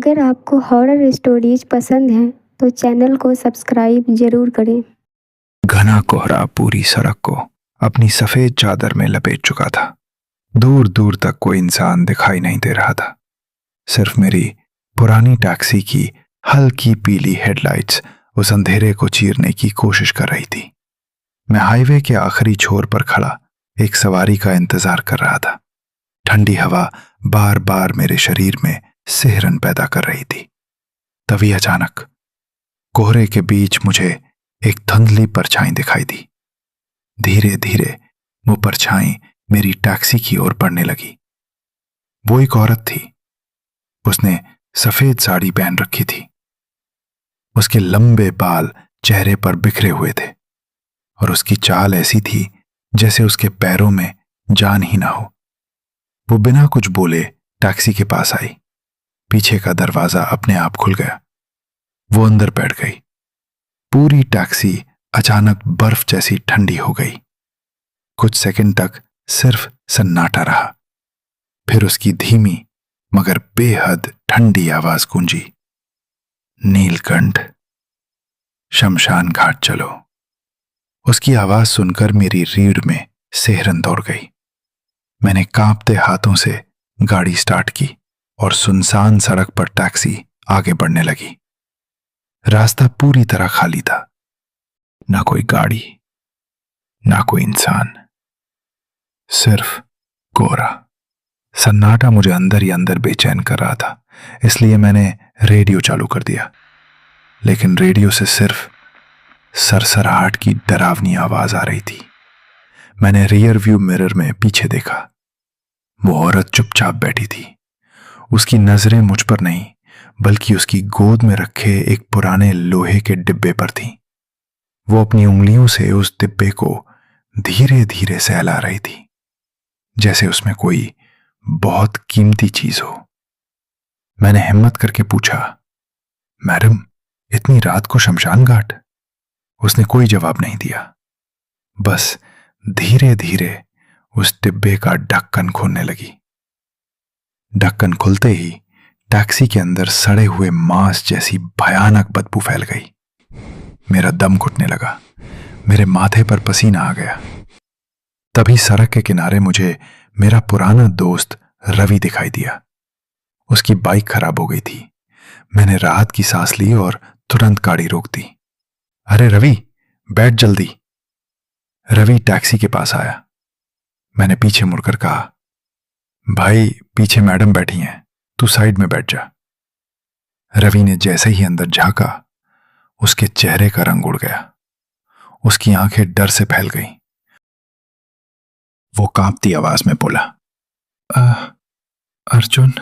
अगर आपको horror stories पसंद हैं तो चैनल को सब्सक्राइब ज़रूर करें। घना कोहरा पूरी सड़क को अपनी सफेद चादर में लपेट चुका था। दूर दूर तक कोई इंसान दिखाई नहीं दे रहा था। सिर्फ मेरी पुरानी टैक्सी की हल्की पीली हेडलाइट्स उस अंधेरे को चीरने की कोशिश कर रही थी। मैं हाईवे के आखिरी छोर पर खड़ा एक सवारी का इंतजार कर रहा था। ठंडी हवा बार बार मेरे शरीर में सिहरन पैदा कर रही थी। तभी अचानक कोहरे के बीच मुझे एक धुंधली परछाई दिखाई दी। धीरे धीरे वो परछाई मेरी टैक्सी की ओर बढ़ने लगी। वो एक औरत थी। उसने सफेद साड़ी पहन रखी थी। उसके लंबे बाल चेहरे पर बिखरे हुए थे और उसकी चाल ऐसी थी जैसे उसके पैरों में जान ही ना हो। वो बिना कुछ बोले टैक्सी के पास आई। पीछे का दरवाजा अपने आप खुल गया। वो अंदर बैठ गई। पूरी टैक्सी अचानक बर्फ जैसी ठंडी हो गई। कुछ सेकंड तक सिर्फ सन्नाटा रहा। फिर उसकी धीमी मगर बेहद ठंडी आवाज गूंजी, नीलकंठ, शमशान घाट चलो। उसकी आवाज सुनकर मेरी रीढ़ में सिहरन दौड़ गई। मैंने कांपते हाथों से गाड़ी स्टार्ट की और सुनसान सड़क पर टैक्सी आगे बढ़ने लगी। रास्ता पूरी तरह खाली था। ना कोई गाड़ी, ना कोई इंसान, सिर्फ कोहरा। सन्नाटा मुझे अंदर ही अंदर बेचैन कर रहा था, इसलिए मैंने रेडियो चालू कर दिया। लेकिन रेडियो से सिर्फ सरसराहट की डरावनी आवाज आ रही थी। मैंने रियर व्यू मिरर में पीछे देखा। वो औरत चुपचाप बैठी थी। उसकी नजरें मुझ पर नहीं बल्कि उसकी गोद में रखे एक पुराने लोहे के डिब्बे पर थीं। वो अपनी उंगलियों से उस डिब्बे को धीरे धीरे सहला रही थी, जैसे उसमें कोई बहुत कीमती चीज हो। मैंने हिम्मत करके पूछा, मैडम, इतनी रात को शमशान घाट? उसने कोई जवाब नहीं दिया। बस धीरे धीरे उस डिब्बे का ढक्कन खोलने लगी। ढक्कन खुलते ही टैक्सी के अंदर सड़े हुए मांस जैसी भयानक बदबू फैल गई। मेरा दम घुटने लगा। मेरे माथे पर पसीना आ गया। तभी सड़क के किनारे मुझे मेरा पुराना दोस्त रवि दिखाई दिया। उसकी बाइक खराब हो गई थी। मैंने राहत की सांस ली और तुरंत गाड़ी रोक दी। अरे रवि, बैठ जल्दी। रवि टैक्सी के पास आया। मैंने पीछे मुड़कर कहा, भाई, पीछे मैडम बैठी हैं, तू साइड में बैठ जा। रवि ने जैसे ही अंदर झांका, उसके चेहरे का रंग उड़ गया। उसकी आंखें डर से फैल गईं। वो कांपती आवाज में बोला, अर्जुन,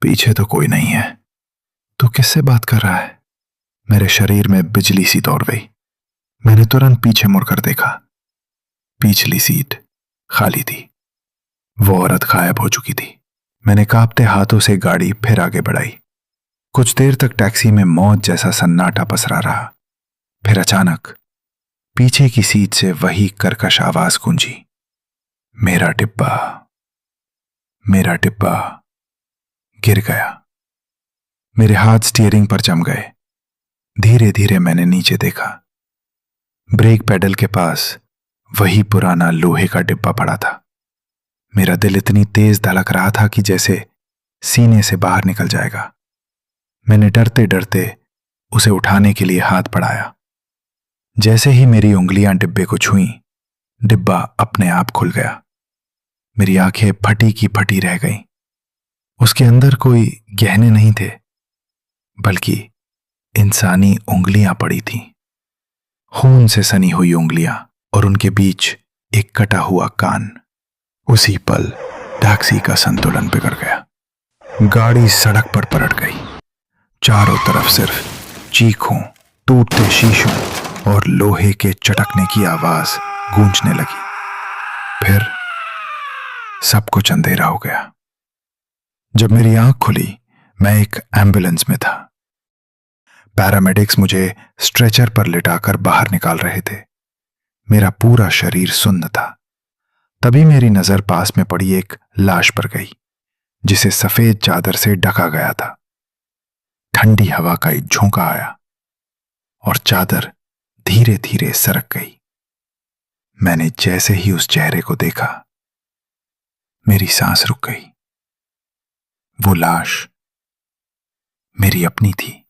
पीछे तो कोई नहीं है। तू किससे बात कर रहा है? मेरे शरीर में बिजली सी दौड़ गई। मैंने तुरंत पीछे मुड़कर देखा। पिछली सीट खाली थी। वो औरत गायब हो चुकी थी। मैंने कांपते हाथों से गाड़ी फिर आगे बढ़ाई। कुछ देर तक टैक्सी में मौत जैसा सन्नाटा पसरा रहा। फिर अचानक पीछे की सीट से वही कर्कश आवाज गूंजी, मेरा डिब्बा, मेरा डिब्बा। गिर गया। मेरे हाथ स्टीयरिंग पर जम गए। धीरे धीरे मैंने नीचे देखा। ब्रेक पैडल के पास वही पुराना लोहे का डिब्बा पड़ा था। मेरा दिल इतनी तेज धड़क रहा था कि जैसे सीने से बाहर निकल जाएगा। मैंने डरते डरते उसे उठाने के लिए हाथ बढ़ाया। जैसे ही मेरी उंगलियां डिब्बे को छुईं, डिब्बा अपने आप खुल गया। मेरी आंखें फटी की फटी रह गईं। उसके अंदर कोई गहने नहीं थे, बल्कि इंसानी उंगलियां पड़ी थीं। खून से सनी हुई उंगलियां और उनके बीच एक कटा हुआ कान। उसी पल टैक्सी का संतुलन बिगड़ गया। गाड़ी सड़क पर पलट गई। चारों तरफ सिर्फ चीखों, टूटते शीशों और लोहे के चटकने की आवाज गूंजने लगी। फिर सब कुछ अंधेरा हो गया। जब मेरी आंख खुली, मैं एक एम्बुलेंस में था। पैरामेडिक्स मुझे स्ट्रेचर पर लिटाकर बाहर निकाल रहे थे। मेरा पूरा शरीर सुन्न था। तभी मेरी नजर पास में पड़ी एक लाश पर गई, जिसे सफेद चादर से ढका गया था। ठंडी हवा का एक झोंका आया और चादर धीरे धीरे सरक गई। मैंने जैसे ही उस चेहरे को देखा, मेरी सांस रुक गई। वो लाश मेरी अपनी थी।